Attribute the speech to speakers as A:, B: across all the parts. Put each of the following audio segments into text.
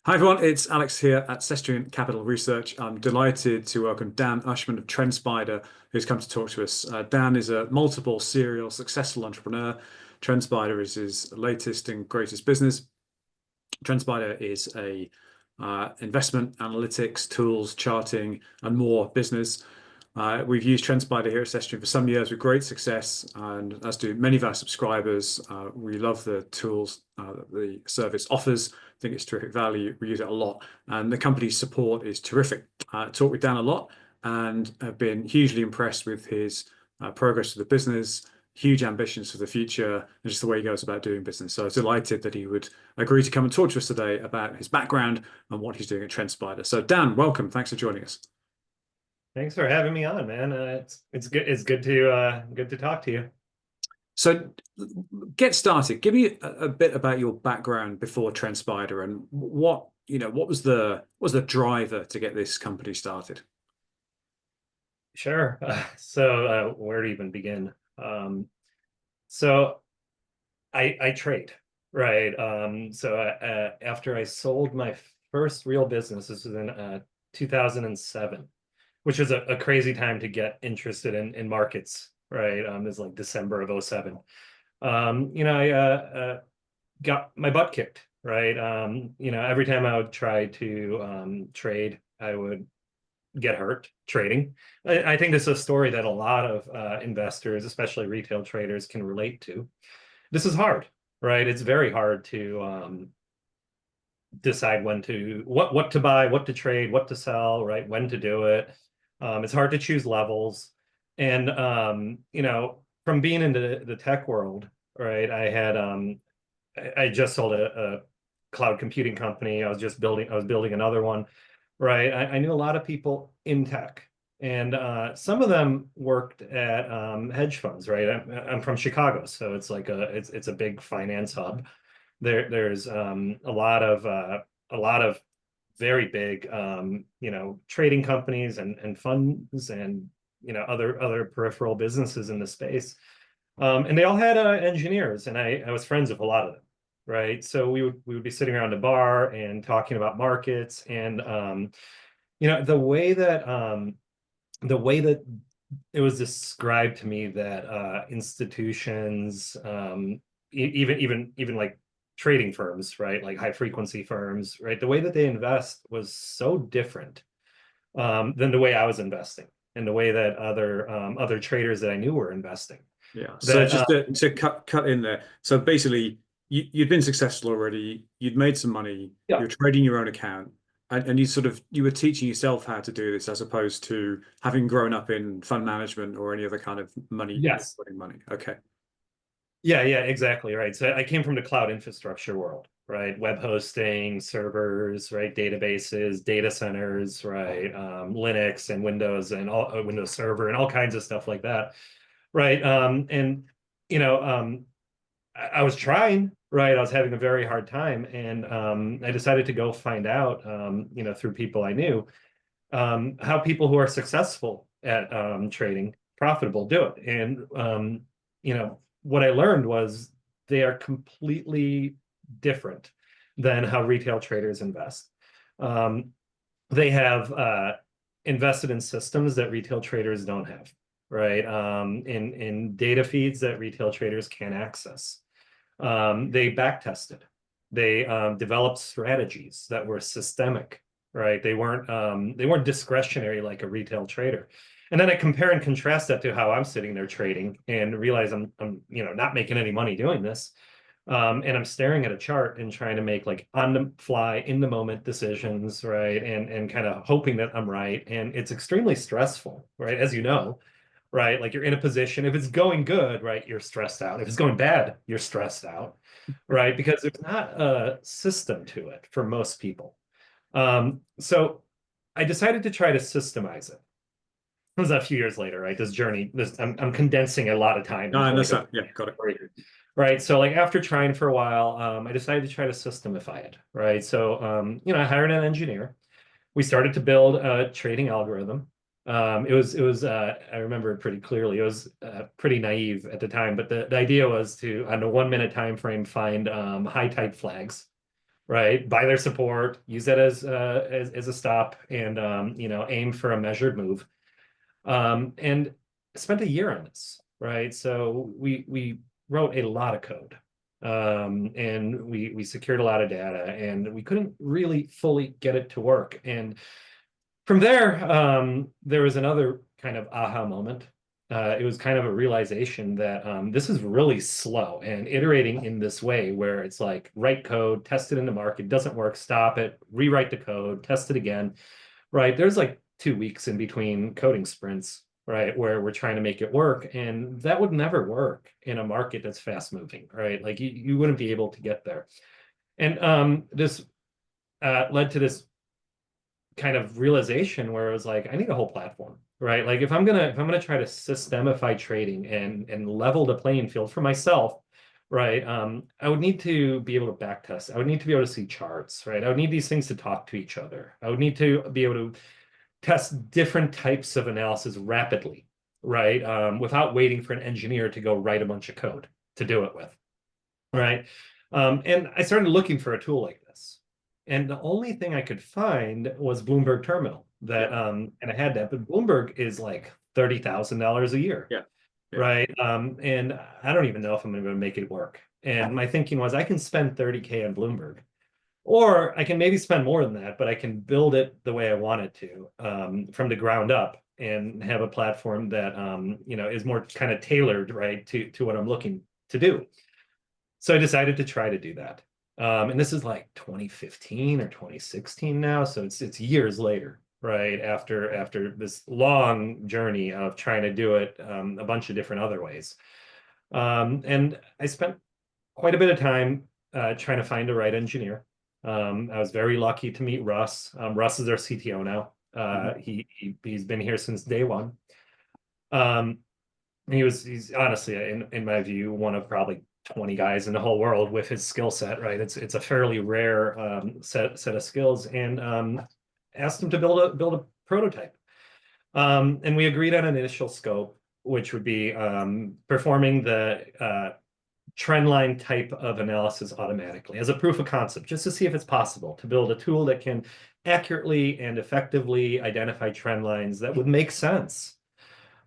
A: Hi everyone, it's Alex here at Cestrian Capital Research. I'm delighted to welcome Dan Ushman of TrendSpider, who's come to talk to us. Dan is a multiple serial successful entrepreneur. TrendSpider is his latest and greatest business. TrendSpider is a investment analytics, tools, charting, and more business. We've used TrendSpider here at Cestrian for some years with great success, and as do many of our subscribers. We love the tools that the service offers. I think it's terrific value. We use it a lot, and the company's support is terrific. Talked with Dan a lot, and have been hugely impressed with his progress with the business, huge ambitions for the future, and just the way he goes about doing business. So I was delighted that he would agree to come and talk to us today about his background and what he's doing at TrendSpider. So Dan, welcome. Thanks for joining us.
B: Thanks for having me on, man. It's good to talk to you.
A: So get started. Give me a bit about your background before TrendSpider and what was the driver to get this company started?
B: Sure. So where to even begin? So I trade, right? After I sold my first real business, this was in 2007, which was a crazy time to get interested in markets, right? It was like December of '07. I got my butt kicked, right? Every time I would try to trade, I would get hurt trading. I think this is a story that a lot of investors, especially retail traders, can relate to. This is hard, right? It's very hard to decide what to buy, what to trade, what to sell, right? When to do it. It's hard to choose levels. And from being into the tech world, right? I just sold a cloud computing company. I was building another one, right? I knew a lot of people in tech, and some of them worked at hedge funds, right? I'm from Chicago, so it's a big finance hub. There's a lot of very big trading companies and funds and other peripheral businesses in the space. And they all had engineers, and I was friends with a lot of them, right? So we would be sitting around a bar and talking about markets, and the way that it was described to me that institutions, even like trading firms, right, like high frequency firms, right, the way that they invest was so different than the way I was investing and the way that other traders that I knew were investing.
A: Yeah. So
B: That
A: just to cut in there. So basically, you'd been successful already. You'd made some money.
B: Yeah.
A: You're trading your own account, and you were teaching yourself how to do this as opposed to having grown up in fund management or any other kind of money,
B: Yes.
A: putting money. Okay.
B: Yeah, exactly right. So I came from the cloud infrastructure world, right? Web hosting, servers, right? Databases, data centers, right? Linux and Windows and all Windows Server and all kinds of stuff like that, right? And you know, I was trying, right? I was having a very hard time, and I decided to go find out, through people I knew, how people who are successful at trading profitable do it. And what I learned was they are completely different than how retail traders invest. Um, they have invested in systems that retail traders don't have, right? In data feeds that retail traders can't access. They back tested. They developed strategies that were systemic, right? They weren't discretionary like a retail trader. And then I compare and contrast that to how I'm sitting there trading and realize I'm not making any money doing this. And I'm staring at a chart and trying to make like on the fly, in the moment decisions, right? And kind of hoping that I'm right. And it's extremely stressful, right? As you know, right? Like you're in a position, if it's going good, right, you're stressed out. If it's going bad, you're stressed out, right? Because there's not a system to it for most people. So I decided to try to systemize it. It was a few years later, right? This journey, I'm condensing a lot of time
A: No, I
B: into like
A: understand. Yeah, got it.
B: right. So like after trying for a while, I decided to try to systemify it, right? So I hired an engineer. We started to build a trading algorithm. It was I remember it pretty clearly. It was pretty naive at the time, but the idea was to, on a 1 minute time frame, find high type flags, right? Buy their support, use that as a stop, and aim for a measured move. And spent a year on this, right? So we wrote a lot of code. And we secured a lot of data, and we couldn't really fully get it to work. And from there, there was another kind of aha moment. It was kind of a realization that this is really slow, and iterating in this way, where it's like write code, test it in the market, doesn't work, stop it, rewrite the code, test it again, right? There's like 2 weeks in between coding sprints, right, where we're trying to make it work, and that would never work in a market that's fast moving, right? Like you wouldn't be able to get there. And this led to this kind of realization where it was like, I need a whole platform, right? Like if I'm gonna try to systemify trading and level the playing field for myself, right? I would need to be able to back test. I would need to be able to see charts, right? I would need these things to talk to each other. I would need to be able to test different types of analysis rapidly, right? Without waiting for an engineer to go write a bunch of code to do it with, right? And I started looking for a tool like this. And the only thing I could find was Bloomberg Terminal that,
A: Yeah.
B: and I had that, but Bloomberg is like $30,000 a year,
A: Yeah. Yeah.
B: right? And I don't even know if I'm going to make it work. And my thinking was I can spend 30K on Bloomberg, or I can maybe spend more than that, but I can build it the way I want it to, from the ground up, and have a platform that is more kind of tailored, right, to what I'm looking to do. So I decided to try to do that. And this is like 2015 or 2016 now, so it's years later, right? After this long journey of trying to do it a bunch of different other ways. And I spent quite a bit of time trying to find the right engineer. I was very lucky to meet Russ. Russ is our CTO now.
A: Mhm.
B: He's been here since day one. Um, he's honestly, in my view, one of probably 20 guys in the whole world with his skill set, right? It's a fairly rare set of skills, and asked him to build a prototype. And we agreed on an initial scope, which would be performing the trend line type of analysis automatically as a proof of concept, just to see if it's possible to build a tool that can accurately and effectively identify trend lines that would make sense.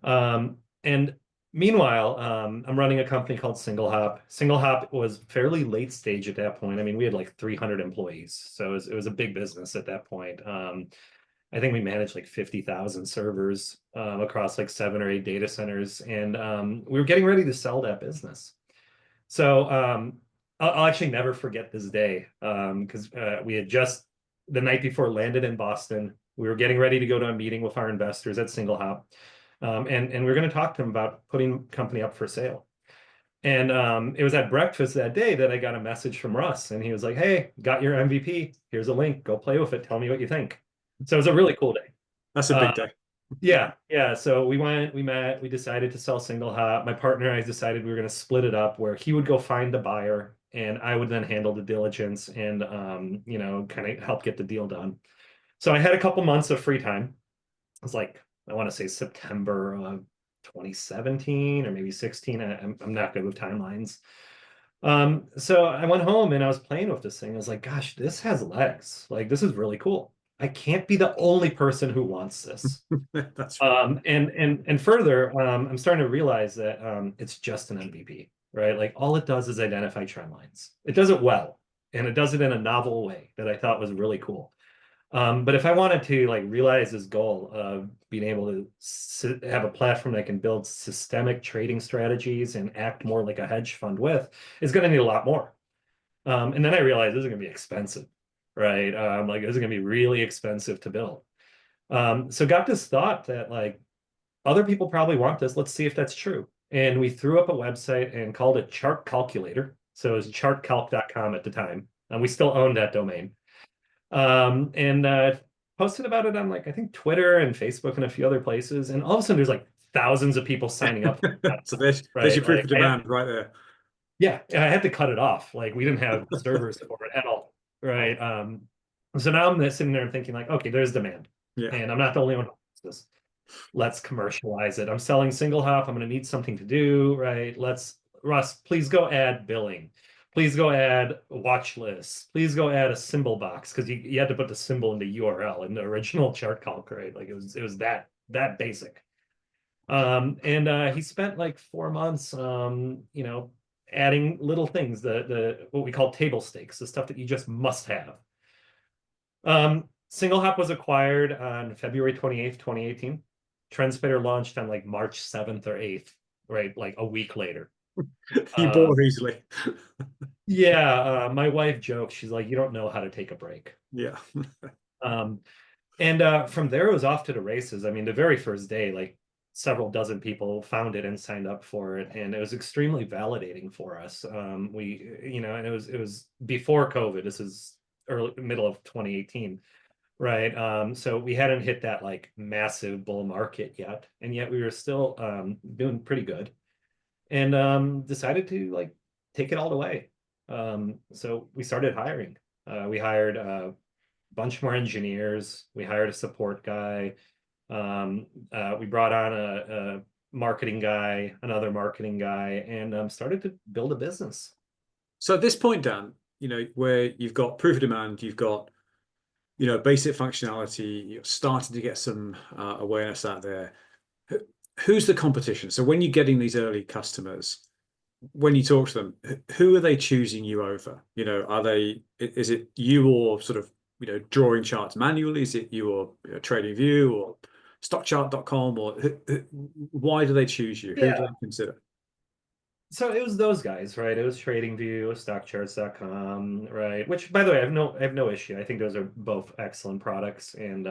B: And meanwhile, I'm running a company called SingleHop. SingleHop was fairly late stage at that point. I mean, we had like 300 employees, so it was a big business at that point. I think we managed like 50,000 servers across like 7 or 8 data centers, and we were getting ready to sell that business. So I'll actually never forget this day, because we had just the night before landed in Boston. We were getting ready to go to a meeting with our investors at SingleHop. And we are going to talk to them about putting company up for sale. And it was at breakfast that day that I got a message from Russ, and he was like, "Hey, got your MVP. Here's a link. Go play with it. Tell me what you think." So it was a really cool day.
A: That's a
B: Uh,
A: big day.
B: yeah. So we went, we met, we decided to sell SingleHop. My partner and I decided we were going to split it up, where he would go find the buyer, and I would then handle the diligence and kind of help get the deal done. So I had a couple months of free time. It was like, I want to say September of 2017 or maybe 16. I'm not good with timelines. So I went home and I was playing with this thing. I was like, gosh, this has legs. Like, this is really cool. I can't be the only person who wants this.
A: That's right.
B: And further, I'm starting to realize that it's just an MVP, right? Like, all it does is identify trend lines. It does it well, and it does it in a novel way that I thought was really cool. But if I wanted to like realize this goal of being able to have a platform that can build systemic trading strategies and act more like a hedge fund with, it's going to need a lot more. And then I realized this is going to be expensive, right? Like, this is going to be really expensive to build. So got this thought that like other people probably want this. Let's see if that's true. And we threw up a website and called it Chart Calculator. So it was chartcalc.com at the time. And we still own that domain. And posted about it on like I think Twitter and Facebook and a few other places, and all of a sudden there's like thousands of people signing up for that,
A: So there's
B: right?
A: your proof
B: Like
A: of demand right there.
B: yeah, I had to cut it off. Like, we didn't have servers for it at all, right? So now I'm sitting there and thinking like, okay, there's demand,
A: Yeah.
B: and I'm not the only one who wants this. Let's commercialize it. I'm selling SingleHop. I'm going to need something to do, right? Russ, please go add billing. please go add watch list. Please go add a symbol box because you had to put the symbol in the URL in the original chart calc, right? Like it was that basic. And he spent like 4 months, adding little things, the what we call table stakes, the stuff that you just must have. Single Hop was acquired on February 28th, 2018. TrendSpider launched on like March 7th or 8th, right? Like a week later.
A: You
B: Uh,
A: bore easily.
B: yeah, my wife jokes, she's like, you don't know how to take a break.
A: Yeah.
B: Um, and from there, it was off to the races. I mean, the very first day, like several dozen people found it and signed up for it, and it was extremely validating for us. And it was before COVID. This is early middle of 2018, right? So we hadn't hit that like massive bull market yet, and yet we were still doing pretty good, and decided to like take it all the way. So we started hiring. We hired bunch more engineers. We hired a support guy. We brought on a marketing guy, another marketing guy, and started to build a business.
A: So at this point, Dan, where you've got proof of demand, you've got, basic functionality, you're starting to get some awareness out there. Who's the competition? So when you're getting these early customers, when you talk to them, who are they choosing you over? Is it you or sort of, drawing charts manually? Is it you or TradingView or stockchart.com or why do they choose you? Who do
B: Yeah.
A: they consider?
B: So it was those guys, right? It was TradingView, StockCharts.com, right? Which, by the way, I have no issue. I think those are both excellent products, and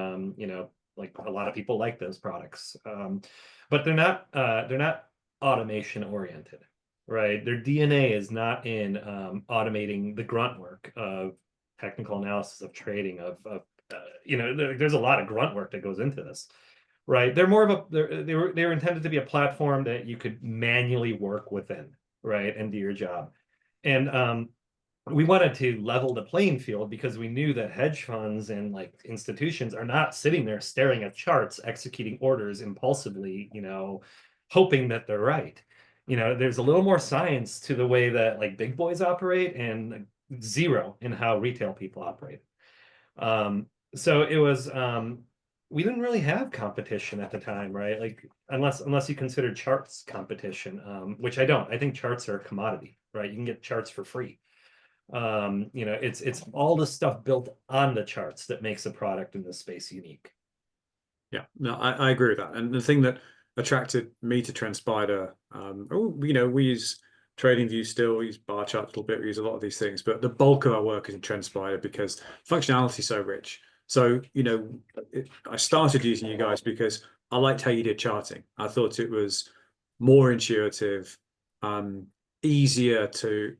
B: like a lot of people like those products. But they're not automation oriented, right? Their DNA is not in automating the grunt work of technical analysis of trading there's a lot of grunt work that goes into this. Right. They're more of they were intended to be a platform that you could manually work within, right, and do your job. And we wanted to level the playing field because we knew that hedge funds and like institutions are not sitting there staring at charts, executing orders impulsively, hoping that they're right. There's a little more science to the way that like big boys operate and zero in how retail people operate. So it was we didn't really have competition at the time, right? Like unless you consider charts competition, which I don't. I think charts are a commodity, right? You can get charts for free. It's all the stuff built on the charts that makes a product in this space unique.
A: Yeah, no, I agree with that. And the thing that attracted me to TrendSpider, we use TradingView still, we use bar charts a little bit, we use a lot of these things, but the bulk of our work is in TrendSpider because functionality is so rich. So, I started using you guys because I liked how you did charting. I thought it was more intuitive, easier to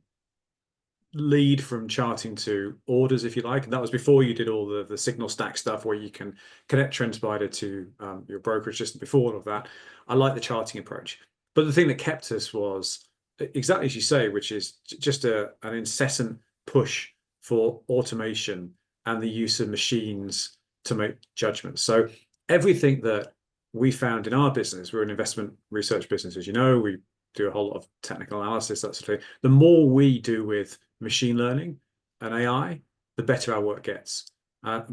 A: lead from charting to orders, if you like. And that was before you did all the signal stack stuff where you can connect TrendSpider to your brokerage system. Before all of that, I like the charting approach. But the thing that kept us was exactly as you say, which is just an incessant push for automation and the use of machines to make judgments. So everything that we found in our business, we're an investment research business, as you know, we do a whole lot of technical analysis, that sort of thing. The more we do with machine learning and AI, the better our work gets.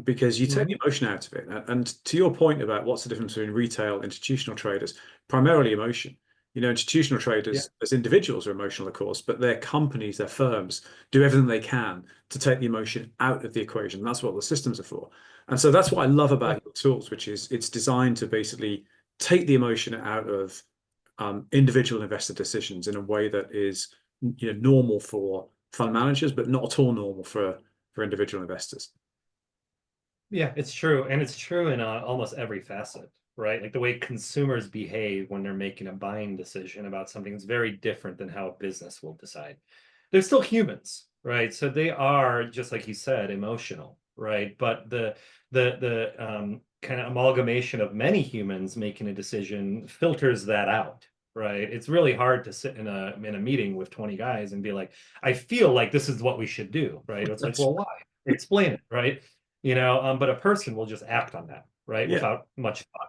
A: Because you take the emotion out of it. And to your point about what's the difference between retail, institutional traders, primarily emotion. Institutional
B: Yeah.
A: traders as individuals are emotional, of course, but their companies, their firms do everything they can to take the emotion out of the equation. That's what the systems are for. And so that's what I love
B: Yeah.
A: about your tools, which is it's designed to basically take the emotion out of individual investor decisions in a way that is normal for fund managers, but not at all normal for individual investors.
B: Yeah, it's true. And it's true in almost every facet, right? Like the way consumers behave when they're making a buying decision about something is very different than how a business will decide. They're still humans, right? So they are, just like you said, emotional, right? But the kind of amalgamation of many humans making a decision filters that out, right? It's really hard to sit in a meeting with 20 guys and be like, I feel like this is what we should do, right? It's like,
A: That's
B: well, why? Explain it, right? But a person will just act on that, right?
A: yeah,
B: Without much thought.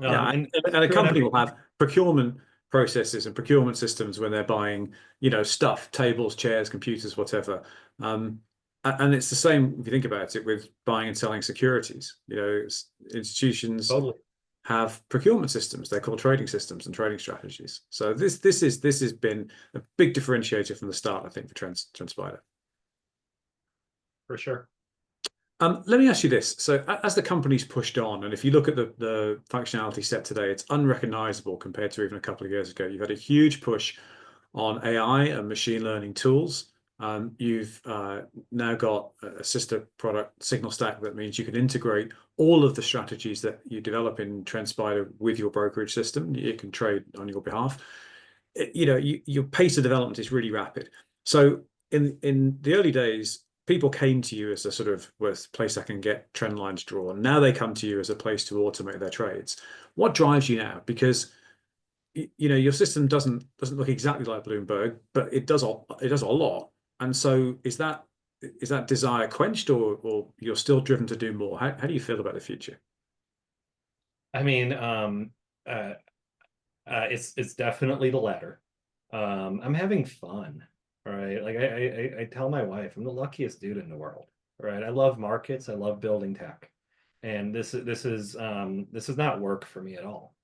A: yeah.
B: And
A: And
B: it's
A: a
B: true in
A: company
B: every.
A: will have procurement. processes and procurement systems when they're buying, stuff, tables, chairs, computers, whatever. And it's the same if you think about it with buying and selling securities. Institutions
B: Totally.
A: have procurement systems. They're called trading systems and trading strategies. So this has been a big differentiator from the start, I think, for TrendSpider.
B: For sure.
A: Let me ask you this. So as the company's pushed on, and if you look at the functionality set today, it's unrecognizable compared to even a couple of years ago. You've had a huge push on AI and machine learning tools. You've now got a sister product, Signal Stack, that means you can integrate all of the strategies that you develop in TrendSpider with your brokerage system. It can trade on your behalf. Your pace of development is really rapid. So in the early days, people came to you as a sort of place I can get trend lines drawn. Now they come to you as a place to automate their trades. What drives you now? Because your system doesn't look exactly like Bloomberg, but it does a lot. And so is that desire quenched, or you're still driven to do more? How do you feel about the future?
B: I mean, it's definitely the latter. I'm having fun, right? Like I tell my wife, I'm the luckiest dude in the world, right? I love markets, I love building tech, and this is not work for me at all,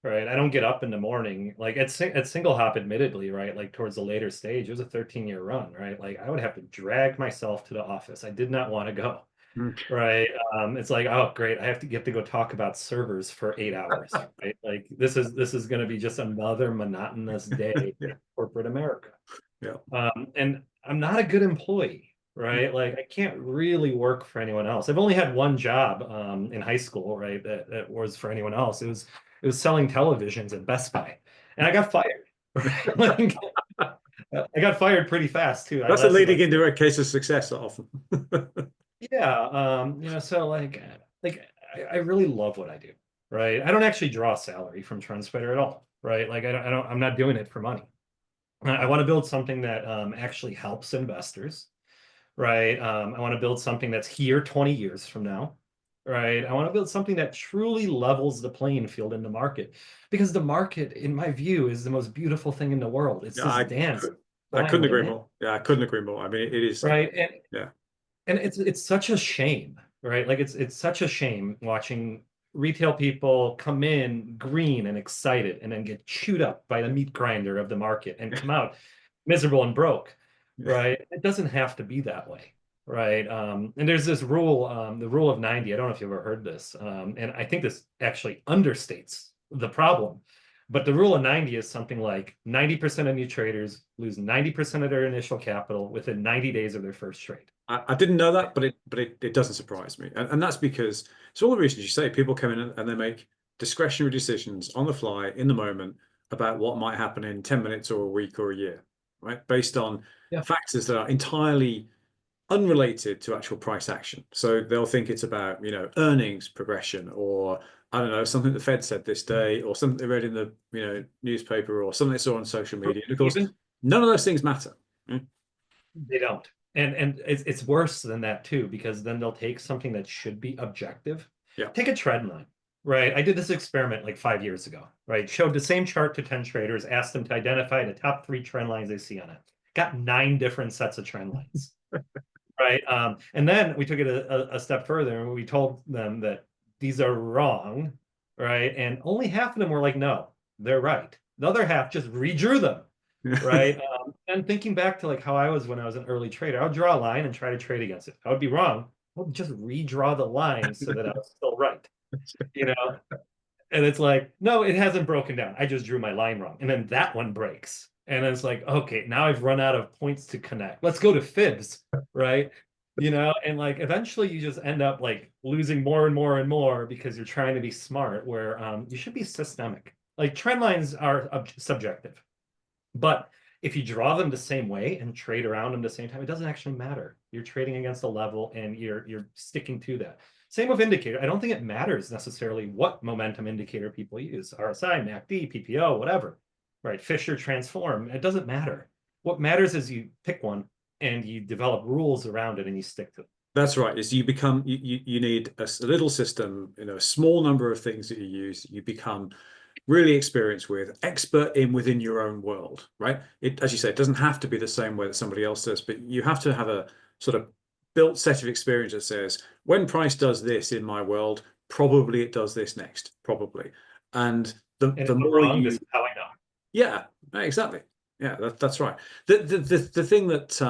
B: right? I don't get up in the morning like at Single Hop, admittedly, right? Like towards the later stage, it was a 13-year run, right? Like I would have to drag myself to the office. I did not want to go.
A: Mm.
B: Right. It's like, oh, great. I have to get to go talk about servers for 8 hours. Right. Like this is going to be just another monotonous day
A: Yeah,
B: in corporate America.
A: yeah.
B: And I'm not a good employee, right? Like I can't really work for anyone else. I've only had one job in high school, right? That was for anyone else. It was selling televisions at Best Buy. And I got fired. Right? Like, I got fired pretty fast too. I
A: That's a
B: lasted
A: leading
B: like
A: into a case of success often.
B: yeah, so like I really love what I do, right? I don't actually draw salary from TrendSpider at all, right? Like I'm not doing it for money. I want to build something that actually helps investors, right? I want to build something that's here 20 years from now, right? I want to build something that truly levels the playing field in the market, because the market, in my view, is the most beautiful thing in the world. It's
A: Yeah,
B: this dance
A: I couldn't
B: flying
A: agree
B: within,
A: more. Yeah, I couldn't agree more. I mean, it is,
B: right?
A: yeah.
B: And it's such a shame, right? Like it's such a shame watching retail people come in green and excited and then get chewed up by the meat grinder of the market and come out miserable and broke, right? It doesn't have to be that way, right? And there's this rule, the rule of 90. I don't know if you've ever heard this, and I think this actually understates the problem. But the rule of 90 is something like 90% of new traders lose 90% of their initial capital within 90 days of their first trade.
A: I didn't know that, but it doesn't surprise me, and that's because it's all the reasons you say. People come in and they make discretionary decisions on the fly in the moment about what might happen in 10 minutes or a week or a year, right? Based on
B: Yeah.
A: factors that are entirely unrelated to actual price action. So they'll think it's about, earnings progression, or I don't know, something the Fed said this day, or something they read in the, newspaper, or something they saw on social media. And of course,
B: Even
A: none of those things matter. Mm.
B: they don't. And it's worse than that too, because then they'll take something that should be objective.
A: Yeah.
B: Take a trend line, right? I did this experiment like 5 years ago, right? Showed the same chart to 10 traders, asked them to identify the top 3 trend lines they see on it. Got 9 different sets of trend lines. Right. And then we took it a step further and we told them that these are wrong, right? And only half of them were like, no, they're right. The other half just redrew them, right? And thinking back to like how I was when I was an early trader, I would draw a line and try to trade against it. I would be wrong. I would just redraw the line so that I was still right, you know? And it's like, no, it hasn't broken down. I just drew my line wrong. And then that one breaks. And it's like, okay, now I've run out of points to connect. Let's go to fibs, right? And like eventually you just end up like losing more and more and more because you're trying to be smart, where you should be systemic. Like trend lines are subjective, but if you draw them the same way and trade around them the same time, it doesn't actually matter. You're trading against a level and you're sticking to that. Same with indicator. I don't think it matters necessarily what momentum indicator people use. RSI, MACD, PPO, whatever. Right? Fisher transform. It doesn't matter. What matters is you pick one and you develop rules around it and you stick to it.
A: That's right. Is you need a little system, a small number of things that you use. You become really experienced with, expert in within your own world, right? It, as you say, it doesn't have to be the same way that somebody else does, but you have to have a sort of built set of experience that says, when price does this in my world, probably it does this next, probably. And
B: And
A: the
B: if I'm
A: more
B: wrong, this
A: you,
B: is how I know.
A: yeah, exactly. Yeah, that's right. The thing that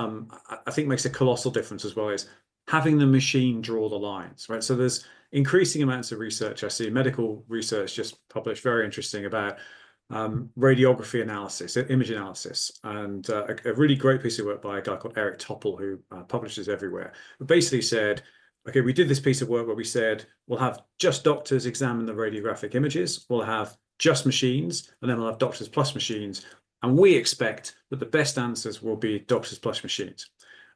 A: I think makes a colossal difference as well is having the machine draw the lines, right? So there's increasing amounts of research. I see medical research just published, very interesting, about radiography analysis, image analysis, and a really great piece of work by a guy called Eric Topol, who publishes everywhere. But basically said, okay, we did this piece of work where we said we'll have just doctors examine the radiographic images, we'll have just machines, and then we'll have doctors plus machines. And we expect that the best answers will be doctors plus machines.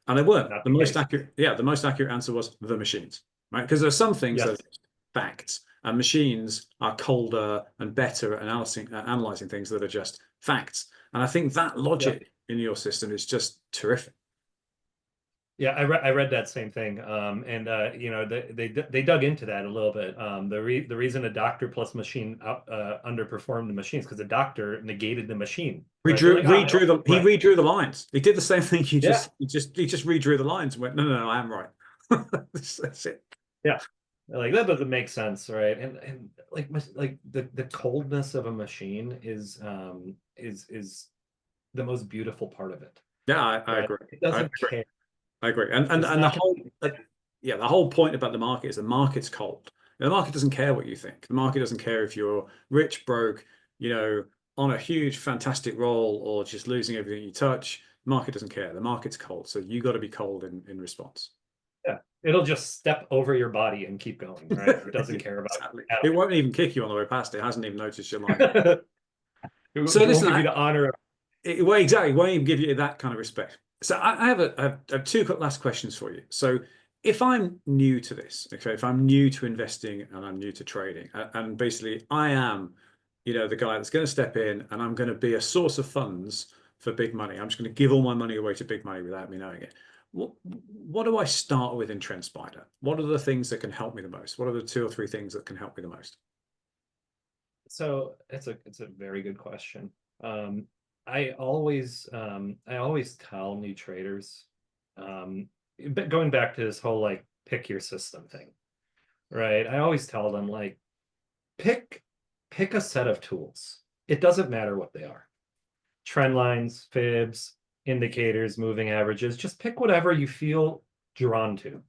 A: And they weren't.
B: Not
A: The
B: the
A: most
B: case.
A: accurate, yeah, the most accurate answer was the machines, right? Because there are some things that
B: Yes.
A: are facts, and machines are colder and better at analyzing things that are just facts. And I think that
B: Yep.
A: logic in your system is just terrific.
B: Yeah, I read that same thing, and you know they dug into that a little bit. The reason a doctor plus machine underperformed the machines because the doctor negated the machine, right? They're
A: Redrew,
B: like, ah, I don't,
A: redrew the he
B: right,
A: redrew the lines. He did the same thing.
B: yeah,
A: He just redrew the lines and went, no, no, no, I am right. That's it.
B: yeah, like that doesn't make sense, right? And like the coldness of a machine is the most beautiful part of it,
A: Yeah, I
B: right?
A: agree.
B: It
A: I
B: doesn't
A: agree.
B: care.
A: I agree.
B: It's
A: And the
B: not
A: whole
B: gonna.
A: yeah, the whole point about the market is the market's cold. The market doesn't care what you think. The market doesn't care if you're rich, broke, you know, on a huge, fantastic roll or just losing everything you touch. The market doesn't care. The market's cold. So you got to be cold in response.
B: Yeah, it'll just step over your body and keep going, right? It doesn't care about
A: Exactly.
B: you
A: It won't even kick you on the way past. It hasn't even noticed your line.
B: at all.
A: So
B: It won't
A: listen,
B: give you the honor of.
A: well, exactly. It won't even give you that kind of respect. So I have two last questions for you. So if I'm new to this, okay, if I'm new to investing and I'm new to trading, and basically I am, you know, the guy that's going to step in and I'm going to be a source of funds for big money. I'm just going to give all my money away to big money without me knowing it. What do I start with in TrendSpider? What are the things that can help me the most? What are the two or three things that can help me the most?
B: So it's a very good question. Um, I always tell new traders, um, but going back to this whole like pick your system thing, right? I always tell them like pick pick a set of tools. It doesn't matter what they are. Trend lines, fibs, indicators, moving averages, just pick whatever you feel drawn to.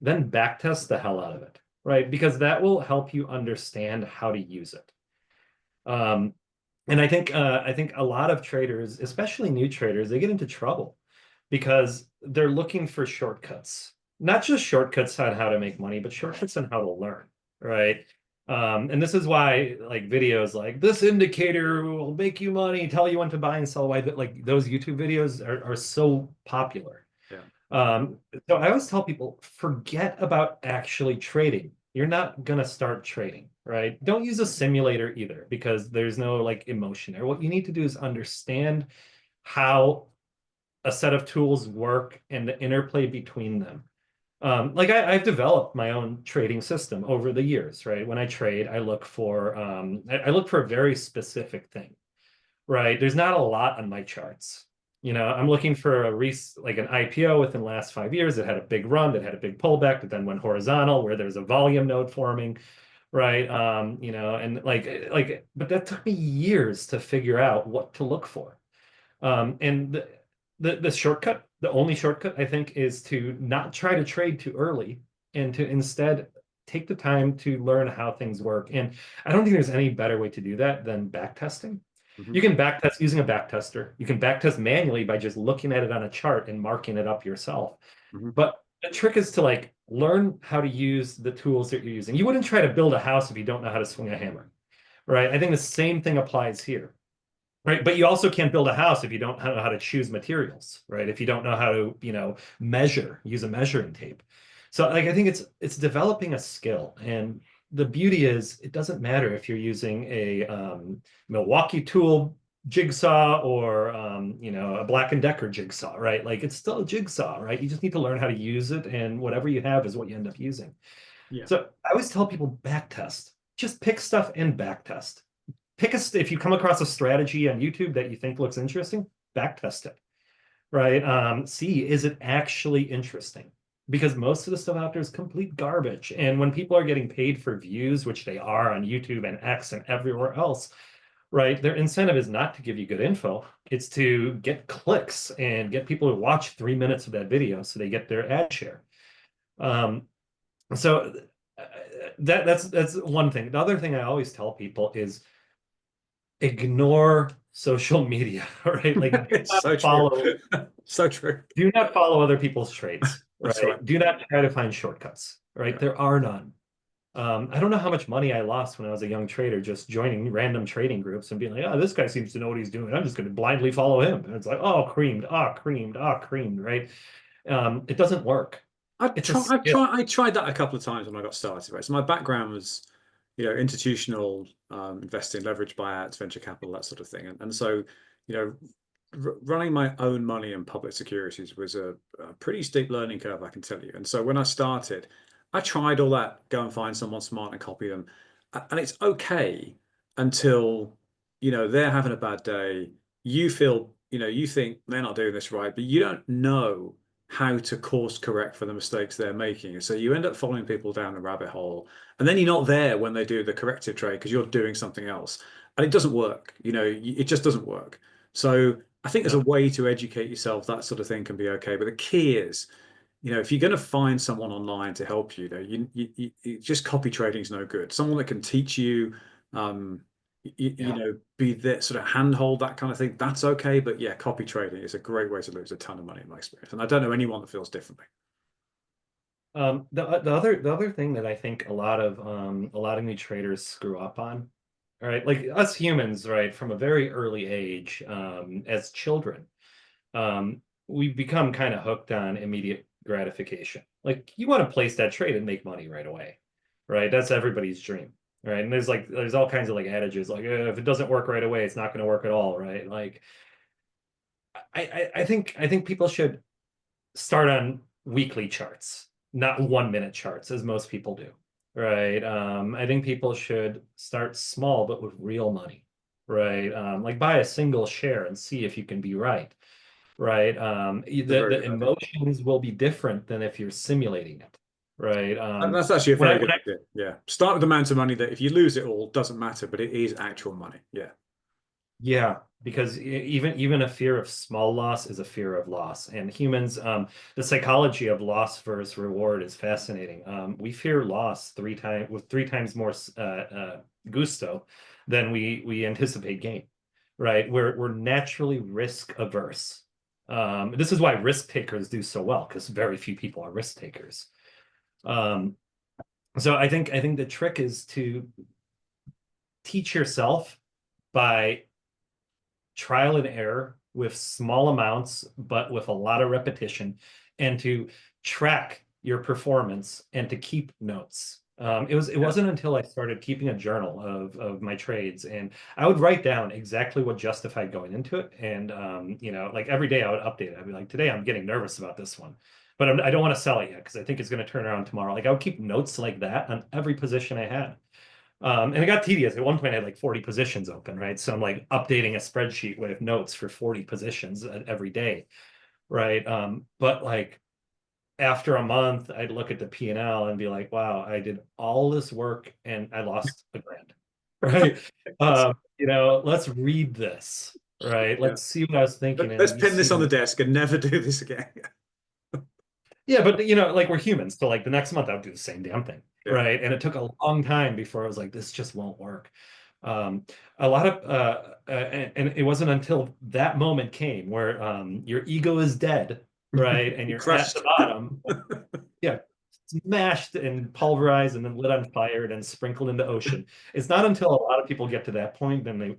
B: Then backtest the hell out of it, right? Because that will help you understand how to use it. Um, and I think a lot of traders, especially new traders, they get into trouble because they're looking for shortcuts. Not just shortcuts on how to make money, but shortcuts on how to learn, right? And this is why like videos like this indicator will make you money, tell you when to buy and sell, why that like those YouTube videos are so popular.
A: Yeah.
B: Um, so I always tell people, forget about actually trading. You're not gonna start trading, right? Don't use a simulator either because there's no like emotion there. What you need to do is understand how a set of tools work and the interplay between them. Like I've developed my own trading system over the years, right? When I trade, I look for a very specific thing, right? There's not a lot on my charts. You know, I'm looking for like an IPO within the last 5 years that had a big run, that had a big pullback, that then went horizontal, where there's a volume node forming, right? You know, and but that took me years to figure out what to look for. And the shortcut, the only shortcut I think is to not try to trade too early and to instead take the time to learn how things work. And I don't think there's any better way to do that than backtesting.
A: Mhm.
B: You can backtest using a backtester. You can backtest manually by just looking at it on a chart and marking it up yourself.
A: Mhm.
B: But the trick is to like learn how to use the tools that you're using. You wouldn't try to build a house if you don't know how to swing a hammer, right? I think the same thing applies here. Right. But you also can't build a house if you don't know how to choose materials, right? If you don't know how to, you know, measure, use a measuring tape. So like I think it's developing a skill. And the beauty is it doesn't matter if you're using a Milwaukee tool jigsaw or you know, a Black and Decker jigsaw, right? Like it's still a jigsaw, right? You just need to learn how to use it, and whatever you have is what you end up using.
A: Yeah.
B: So I always tell people backtest. Just pick stuff and backtest. if you come across a strategy on YouTube that you think looks interesting, back test it, right? See, is it actually interesting? Because most of the stuff out there is complete garbage. And when people are getting paid for views, which they are on YouTube and X and everywhere else, right? Their incentive is not to give you good info. It's to get clicks and get people to watch 3 minutes of that video so they get their ad share. Um, so that's one thing. The other thing I always tell people is ignore social media, right? Like do
A: It's
B: not
A: so true.
B: follow,
A: So true.
B: do not follow other people's trades,
A: That's right.
B: right? Do not try to find shortcuts, right?
A: Yeah.
B: There are none. I don't know how much money I lost when I was a young trader, just joining random trading groups and being like, oh, this guy seems to know what he's doing. I'm just going to blindly follow him. And it's like, oh, creamed, ah, creamed, ah, creamed, right? It doesn't work. It's a skill.
A: I tried that a couple of times when I got started, right? So my background was, institutional investing, leverage buyouts, venture capital, that sort of thing. And so, you know, running my own money in public securities was a pretty steep learning curve, I can tell you. And so when I started, I tried all that, go and find someone smart and copy them. And it's okay until, they're having a bad day. You feel, you think they're not doing this right, but you don't know how to course correct for the mistakes they're making. And so you end up following people down a rabbit hole. And then you're not there when they do the corrective trade because you're doing something else. And it doesn't work. It just doesn't work. So I think there's a
B: No.
A: way to educate yourself. That sort of thing can be okay. But the key is, if you're going to find someone online to help you, just copy trading is no good. Someone that can teach you,
B: Yeah.
A: be there, sort of handhold, that kind of thing. That's okay. But yeah, copy trading is a great way to lose a ton of money in my experience. And I don't know anyone that feels differently.
B: The other thing that I think a lot of new traders screw up on, right? Like us humans, right, from a very early age, as children, we become kind of hooked on immediate gratification. Like you want to place that trade and make money right away, right? That's everybody's dream, right? And there's all kinds of like adages, like if it doesn't work right away, it's not going to work at all, right? Like I think people should start on weekly charts, not 1 minute charts, as most people do, right? I think people should start small, but with real money, right? Like buy a single share and see if you can be right, right?
A: It's a very
B: The
A: good idea.
B: emotions will be different than if you're simulating it, right?
A: That's actually a
B: When
A: very
B: I,
A: good
B: when I
A: idea. Yeah. Start with the amount of money that if you lose it all, doesn't matter, but it is actual money. Yeah.
B: Yeah, because even a fear of small loss is a fear of loss. And humans, the psychology of loss versus reward is fascinating. We fear loss three times more gusto than we anticipate gain, right? We're naturally risk averse. This is why risk takers do so well, because very few people are risk takers. Um, so I think the trick is to teach yourself by trial and error with small amounts, but with a lot of repetition, and to track your performance and to keep notes. It
A: Yeah.
B: wasn't until I started keeping a journal of my trades, and I would write down exactly what justified going into it. And like every day I would update it. I'd be like, today I'm getting nervous about this one, but I don't want to sell it yet because I think it's going to turn around tomorrow. Like I would keep notes like that on every position I had. And it got tedious. At one point, I had like 40 positions open, right? So I'm like updating a spreadsheet with notes for 40 positions every day, right? But like after a month, I'd look at the P&L and be like, wow, I did all this work and I lost $1,000, right? Let's read this, right?
A: Yeah.
B: Let's see what I was thinking.
A: Let's
B: And you
A: pin
B: see
A: this on the
B: that,
A: desk and never do this again.
B: yeah, but like we're humans. So like the next month, I would do the same damn thing,
A: Yeah.
B: right? And it took a long time before I was like, this just won't work. A lot of and it wasn't until that moment came where your ego is dead, right? And you're at the
A: Crushed.
B: bottom, yeah, smashed and pulverized and then lit on fire and sprinkled into ocean. It's not until a lot of people get to that point then they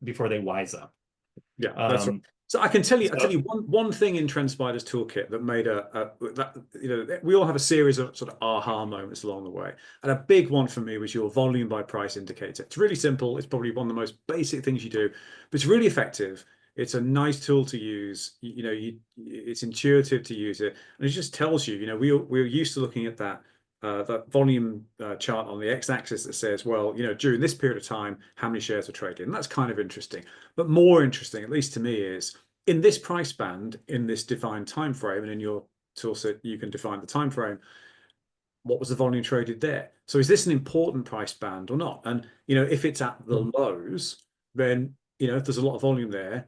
B: before they wise up.
A: Yeah, that's right.
B: Um,
A: So I tell
B: so
A: you one thing in TrendSpider's toolkit that made that we all have a series of sort of aha moments along the way, and a big one for me was your volume by price indicator. It's really simple. It's probably one of the most basic things you do, but it's really effective. It's a nice tool to use. It's intuitive to use it, and it just tells you. We're used to looking at that that volume chart on the x-axis that says, well, during this period of time, how many shares were traded, and that's kind of interesting. But more interesting, at least to me, is in this price band, in this defined time frame, and in your toolset, you can define the time frame. What was the volume traded there? So is this an important price band or not? And if it's at the lows, then if there's a lot of volume there,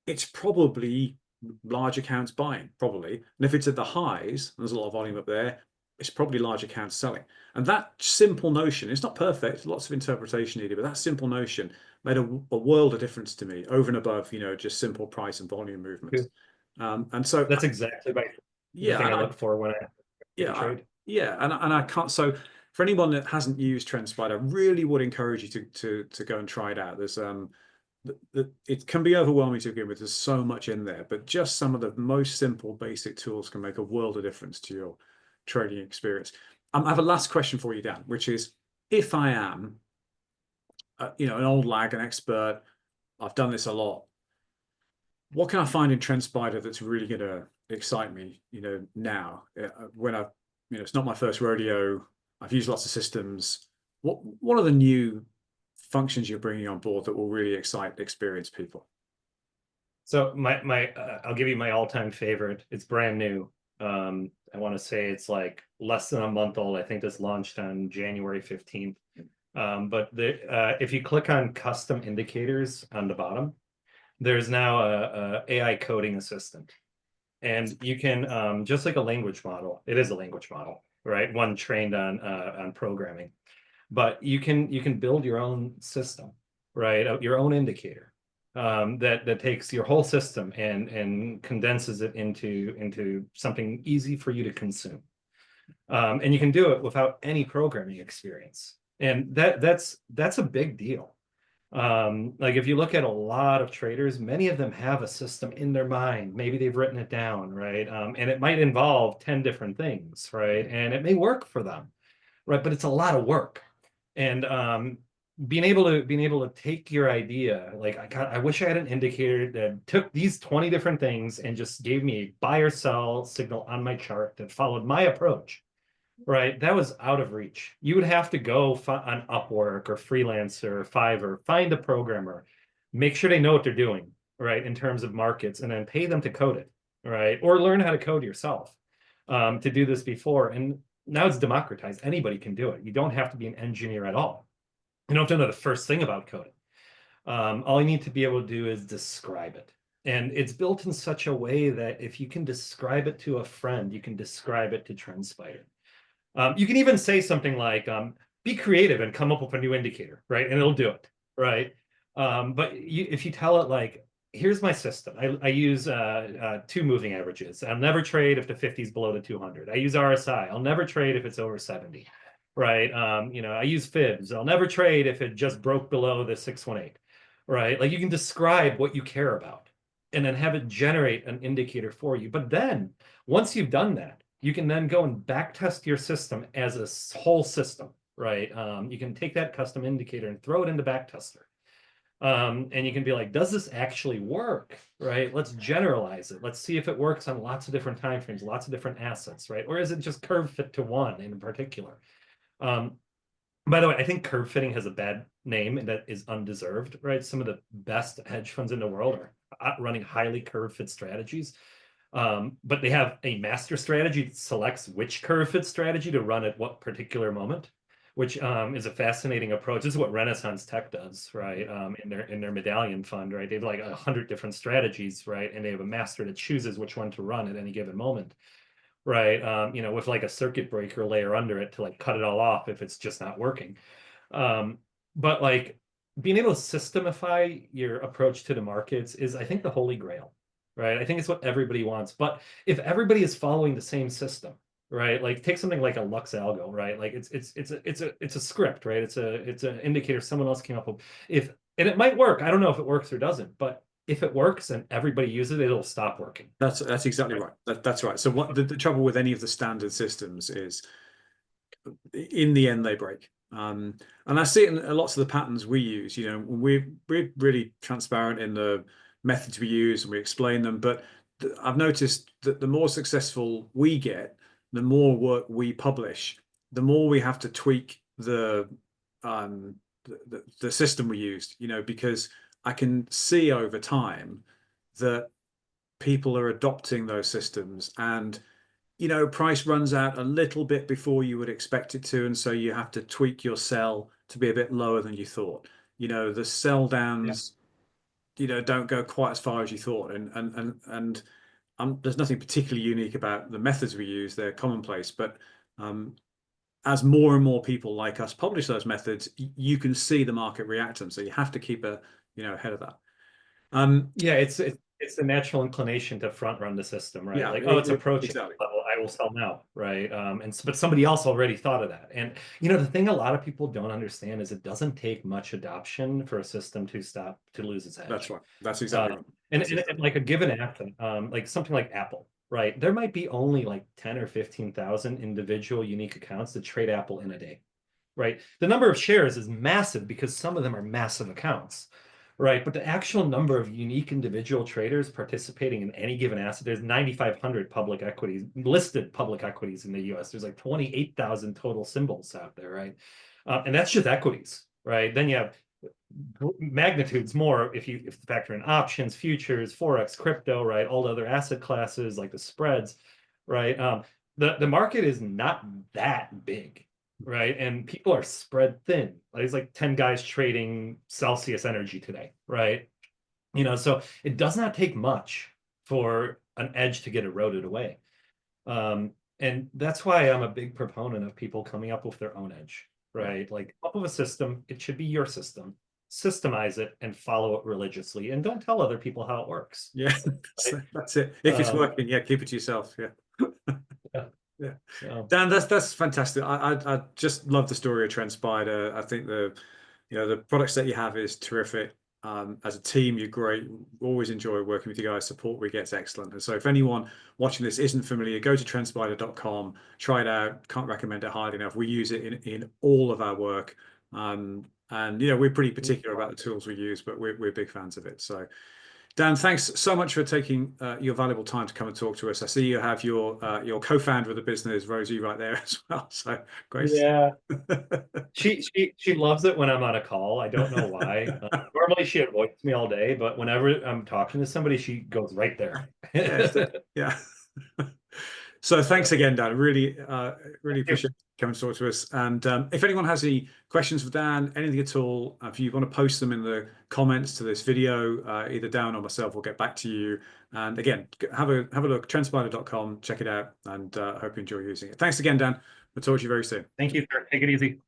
A: it's probably large accounts buying, probably. And if it's at the highs, and there's a lot of volume up there, it's probably large accounts selling. And that simple notion, it's not perfect, lots of interpretation needed, but that simple notion made a world of difference to me over and above, just simple price and volume movements. And so
B: That's exactly right. The
A: yeah,
B: thing I look for when I make a
A: yeah,
B: trade.
A: yeah, and I can't. So for anyone that hasn't used TrendSpider, I really would encourage you to go and try it out. There's it can be overwhelming to begin with. There's so much in there, but just some of the most simple, basic tools can make a world of difference to your trading experience. I have a last question for you, Dan, which is, if I am, an old lag, an expert, I've done this a lot. What can I find in TrendSpider that's really going to excite me, now when it's not my first rodeo. I've used lots of systems. What are the new functions you're bringing on board that will really excite experienced people?
B: So I'll give you my all-time favorite. It's brand new. I want to say it's like less than a month old. I think this launched on January 15th. But if you click on custom indicators on the bottom, there's now a AI coding assistant. And you can, just like a language model, it is a language model, right? One trained on programming. But you can build your own system, right? Your own indicator that takes your whole system and condenses it into something easy for you to consume. And you can do it without any programming experience. And that's a big deal. Like if you look at a lot of traders, many of them have a system in their mind. Maybe they've written it down, right? And it might involve 10 different things, right? And it may work for them, right? But it's a lot of work. And being able to take your idea, like I wish I had an indicator that took these 20 different things and just gave me a buy or sell signal on my chart that followed my approach. Right, that was out of reach. You would have to go on Upwork or Freelancer or Fiverr, find a programmer, make sure they know what they're doing, right, in terms of markets, and then pay them to code it, right, or learn how to code yourself to do this before. And now it's democratized. Anybody can do it. You don't have to be an engineer at all. You don't have to know the first thing about coding. All you need to be able to do is describe it. And it's built in such a way that if you can describe it to a friend, you can describe it to TrendSpider. You can even say something like, be creative and come up with a new indicator, right? And it'll do it, right? But if you tell it like, here's my system. I use 2 moving averages. I'll never trade if the 50 is below the 200. I use RSI. I'll never trade if it's over 70, right? I use fibs. I'll never trade if it just broke below the 618, right? Like you can describe what you care about and then have it generate an indicator for you. But then once you've done that, you can then go and back test your system as a whole system, right? You can take that custom indicator and throw it into backtester. And you can be like, does this actually work, right? Let's generalize it. Let's see if it works on lots of different timeframes, lots of different assets, right? Or is it just curve fit to one in particular? By the way, I think curve fitting has a bad name and that is undeserved, right? Some of the best hedge funds in the world are running highly curve fit strategies. But they have a master strategy that selects which curve fit strategy to run at what particular moment, which is a fascinating approach. This is what Renaissance Tech does, right? In their medallion fund, right? They have like 100 different strategies, right? And they have a master that chooses which one to run at any given moment, right? With like a circuit breaker layer under it to like cut it all off if it's just not working. But like being able to systemify your approach to the markets is, I think, the holy grail, right? I think it's what everybody wants. But if everybody is following the same system, right? Like take something like a Lux algo, right? Like it's a script, right? It's an indicator someone else came up with. And it might work. I don't know if it works or doesn't, but if it works and everybody uses it, it'll stop working.
A: That's exactly right. That's right. So what the trouble with any of the standard systems is, in the end, they break. And I see it in lots of the patterns we use. We're really transparent in the methods we use and we explain them. But I've noticed that the more successful we get, the more work we publish, the more we have to tweak um, the system we used, because I can see over time that people are adopting those systems, and price runs out a little bit before you would expect it to, and so you have to tweak your sell to be a bit lower than you thought. The sell
B: Yeah.
A: downs, don't go quite as far as you thought, and there's nothing particularly unique about the methods we use. They're commonplace, but as more and more people like us publish those methods, you can see the market react to them. So you have to keep ahead of that.
B: Yeah, it's the natural inclination to front run the system, right?
A: Yeah,
B: Like, oh, it's approaching
A: exactly.
B: level, I will sell now, right? But somebody else already thought of that. And the thing a lot of people don't understand is it doesn't take much adoption for a system to lose its
A: That's
B: edge.
A: right. That's exactly
B: Um,
A: right.
B: and,
A: That's
B: and, and
A: exactly
B: like a given app, like something like Apple, right? There might be only like 10 or 15,000 individual unique accounts that trade Apple in a day, right? The number of shares is massive because some of them are massive accounts, right? But the actual number of unique individual traders participating in any given asset, there's 9,500 public equities, listed public equities in the US. There's like 28,000 total symbols out there, right? And that's just equities, right? Then you have magnitudes more if you factor in options, futures, forex, crypto, right? All the other asset classes like the spreads, right? The market is not that big, right? And people are spread thin. There's like 10 guys trading Celsius energy today, right? So it does not take much for an edge to get eroded away. And that's why I'm a big proponent of people coming up with their own edge,
A: yeah.
B: right? Like up with a system, it should be your system. Systemize it and follow it religiously, and don't tell other people how it works.
A: Yeah,
B: Right?
A: that's it. If it's
B: Um,
A: working, yeah, keep it to yourself. Yeah.
B: yeah.
A: Yeah.
B: So
A: Dan, that's fantastic. I just love the story of TrendSpider. I think the products that you have is terrific. As a team, you're great. Always enjoy working with you guys. Support we get is excellent. And so if anyone watching this isn't familiar, go to trendspider.com, try it out. Can't recommend it highly enough. We use it in all of our work. And we're pretty particular about the tools we use, but we're big fans of it. So Dan, thanks so much for taking your valuable time to come and talk to us. I see you have your co-founder of the business, Rosie, right there as well. So great.
B: yeah, she loves it when I'm on a call. I don't know why. Normally she avoids me all day, but whenever I'm talking to somebody, she goes right there.
A: Yes, yeah. So thanks again, Dan. Really
B: Thank you.
A: appreciate you coming to talk to us. And if anyone has any questions for Dan, anything at all, if you want to post them in the comments to this video, either Dan or myself will get back to you. And again, have a look, trendspider.com, check it out, and I hope you enjoy using it. Thanks again, Dan. We'll talk to you very soon.
B: Thank you, sir. Take it easy.